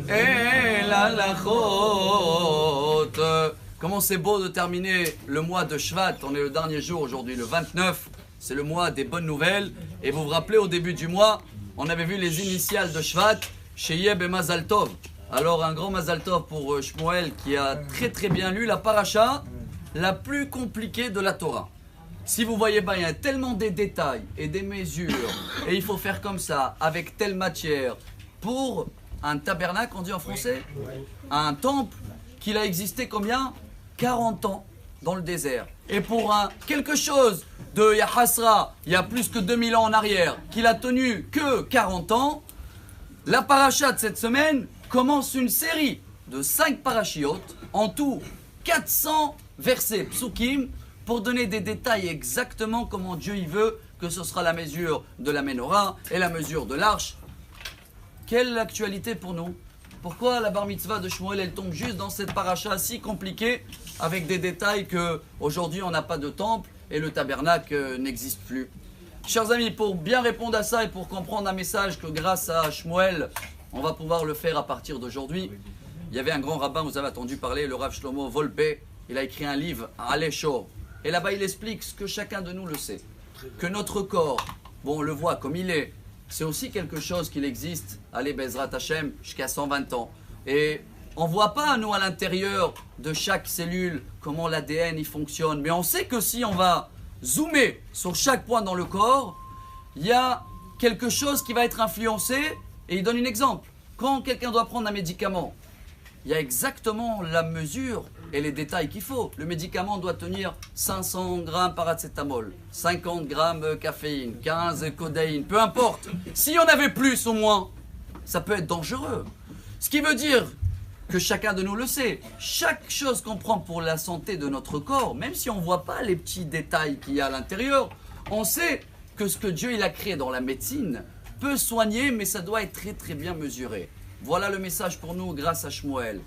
et l'halachot. Comment c'est beau de terminer le mois de Shvat. On est le dernier jour aujourd'hui, le 29. C'est le mois des bonnes nouvelles. Et vous vous rappelez, au début du mois, on avait vu les initiales de Shvat, Sheyeb et Mazal Tov. Alors un grand Mazal Tov pour Shmuel qui a très très bien lu la paracha la plus compliquée de la Torah. Si vous voyez bien, il y a tellement des détails et des mesures, et il faut faire comme ça, avec telle matière, pour un tabernacle, on dit en français, un temple, qu'il a existé combien 40 ans dans le désert. Et pour quelque chose de Yahasra, il y a plus que 2000 ans en arrière, qu'il a tenu que 40 ans, la paracha de cette semaine commence une série de 5 parachiotes, en tout 400 versets psukim, pour donner des détails exactement comment Dieu y veut que ce sera la mesure de la menorah et la mesure de l'arche. Quelle actualité pour nous? Pourquoi la bar mitzvah de Shmuel elle tombe juste dans cette paracha si compliquée avec des détails que aujourd'hui on n'a pas de temple et le tabernacle n'existe plus? Chers amis, pour bien répondre à ça et pour comprendre un message que grâce à Shmuel on va pouvoir le faire à partir d'aujourd'hui, il y avait un grand rabbin, vous avez entendu parler, le Rav Shlomo Volpe. Il a écrit un livre, Aleh Shor. Et là-bas, il explique ce que chacun de nous le sait. Que notre corps, bon, on le voit comme il est, c'est aussi quelque chose qu'il existe, allez, Bezrat Hashem, jusqu'à 120 ans. Et on ne voit pas, nous, à l'intérieur de chaque cellule, comment l'ADN il fonctionne. Mais on sait que si on va zoomer sur chaque point dans le corps, il y a quelque chose qui va être influencé. Et il donne un exemple. Quand quelqu'un doit prendre un médicament, il y a exactement la mesure et les détails qu'il faut. Le médicament doit tenir 500 grammes paracétamol, 50 grammes caféine, 15 codéine, peu importe. Si on avait plus ou moins, ça peut être dangereux. Ce qui veut dire que chacun de nous le sait. Chaque chose qu'on prend pour la santé de notre corps, même si on ne voit pas les petits détails qu'il y a à l'intérieur, on sait que ce que Dieu il a créé dans la médecine peut soigner, mais ça doit être très très bien mesuré. Voilà le message pour nous grâce à Shmuel.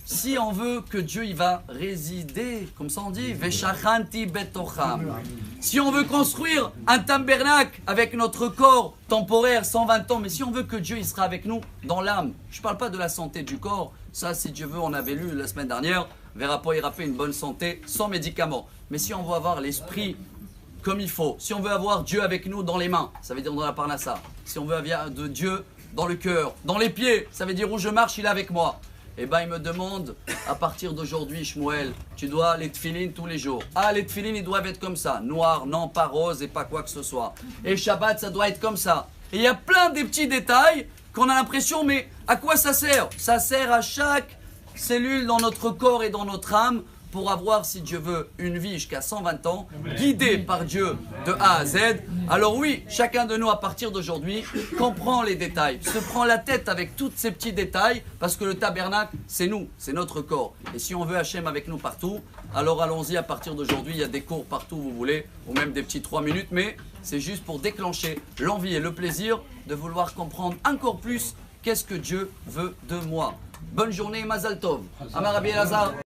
Si on veut que Dieu il va résider, comme ça on dit, Veshachanti betocham. Si on veut construire un tabernacle avec notre corps temporaire, 120 ans, mais si on veut que Dieu il sera avec nous dans l'âme, je ne parle pas de la santé du corps, ça si Dieu veut, on avait lu la semaine dernière, verra pas il une bonne santé sans médicaments. Mais si on veut avoir l'esprit comme il faut, si on veut avoir Dieu avec nous dans les mains, ça veut dire dans la parnassa, si on veut avoir de Dieu dans le cœur, dans les pieds, ça veut dire où je marche, il est avec moi. Eh bien, il me demande, à partir d'aujourd'hui, Shmuel, tu dois les tefilines tous les jours. Ah, les tefilines, ils doivent être comme ça. Noir, non, pas rose et pas quoi que ce soit. Et Shabbat, ça doit être comme ça. Et il y a plein de petits détails qu'on a l'impression, mais à quoi ça sert? Ça sert à chaque cellule dans notre corps et dans notre âme pour avoir, si Dieu veut, une vie jusqu'à 120 ans, guidée par Dieu de A à Z. Alors oui, chacun de nous, à partir d'aujourd'hui, comprend les détails, se prend la tête avec tous ces petits détails, parce que le tabernacle, c'est nous, c'est notre corps. Et si on veut Hachem avec nous partout, alors allons-y à partir d'aujourd'hui, il y a des cours partout où vous voulez, ou même des petits 3 minutes, mais c'est juste pour déclencher l'envie et le plaisir de vouloir comprendre encore plus qu'est-ce que Dieu veut de moi. Bonne journée, Mazal Tov. Amar Rabbi Elazar.